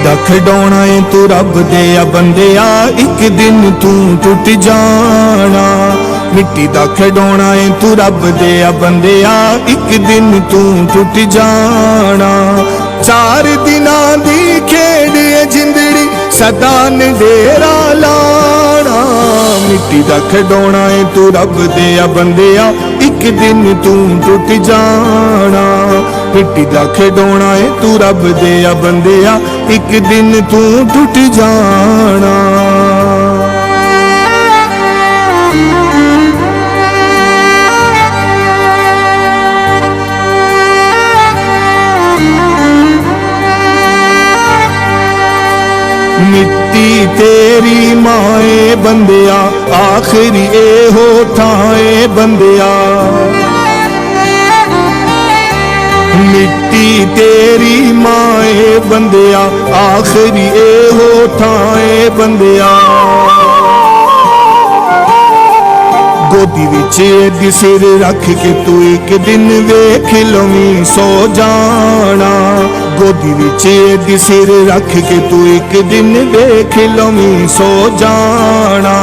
दा खिडौना है तू रब दे आ बंदिया, एक दिन तू टुट जाना। मिट्टी दा खिडौना है तू रब दे आ बंदिया, एक दिन तू टुट जाना। 4 दिनां दी खेड जिंदड़ी सदा डेरा लाना। मिट्टी दा खिडौना है तू रब दे आ बंदिया, एक दिन तू टुट जाना। मिट्टी दा खिडौना है तू रब दे आ बंदिया, एक दिन तू टुट जाना। मिट्टी तेरी माए बंदिया, आखिरी ए हो थाए बंदिया। मिट्टी तेरी माए बंदिया, आखिरी ए हो थाए बंदिया। गोदी विच एदी सिर रख के तू एक दिन वेख लवीं सो जाना। गोदी विच एदी सिर रख के तू एक दिन वेख लवीं सो जाना।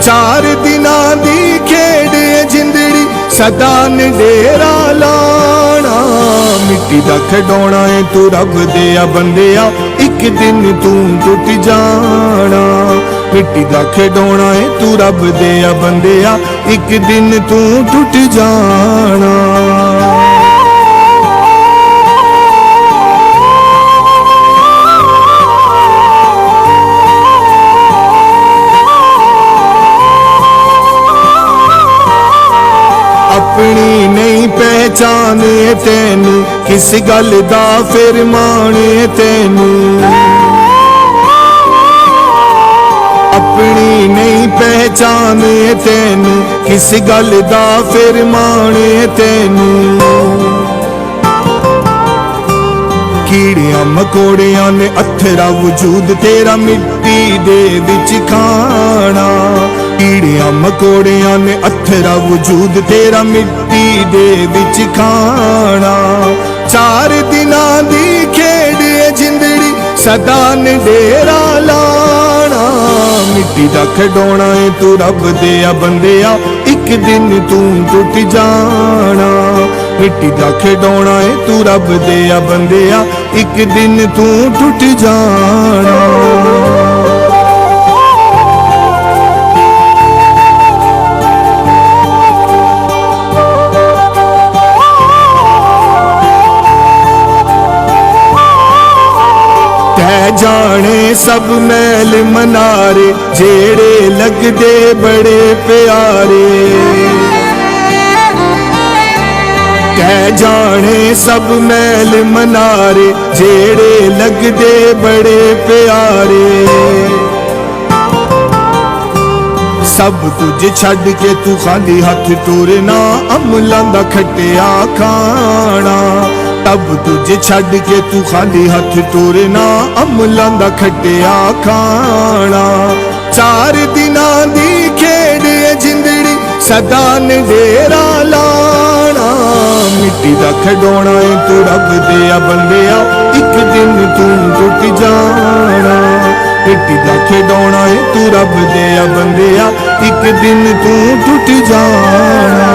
4 दिनां दी खेड जिंदड़ी सदा डेरा लाना। मिट्टी दा खिडौना है तू रब दे आ बंदिया, एक दिन तू टुट जाना। मिट्टी दा खिडौना है तू रब दे आ बंदिया, एक दिन तू टुट जाना। अपनी नहीं पहचाने तेनू, किस गल दा फिर माने तेनू। अपनी नहीं पहचाने तेनू, किस गल दा फिर माने तेनू। कीड़ियां मकोड़ियां ने अथरा वजूद तेरा मिट्टी दे विच खाना। कीड़ियां मकोड़ियां ने अथरा वजूद तेरा मिट्टी दे विच खाना। 4 दिनां दी खेड जिंदड़ी सदा डेरा लाना। मिट्टी दा खिडौना है तू रब दे आ बंदिया, एक दिन तू टुट जाना। मिट्टी दा खिडौना है तू रब दे आ बंदिया, एक दिन तू टुट जाना। जाने सब मैल मनारे, जेड़े लगदे बड़े प्यारे। कह जाने सब मैल मनारे, जेड़े लगदे बड़े प्यारे। सब कुछ छड़ के तू खाली हथ टुरना, अमलां दा खटिया खाना। तब तुझे छड़ के तू खाली हथ टुरना, अमलां दा खटिया खाना। 4 दिनां दी खेड जिंदड़ी सदा डेरा लाना। मिट्टी दा खिडौना है तू रब दे आ बंदिया, एक दिन तू टुट जाना। मिट्टी दा खिडौना है तू रब दे आ बंदिया, एक दिन तू टुट जाना।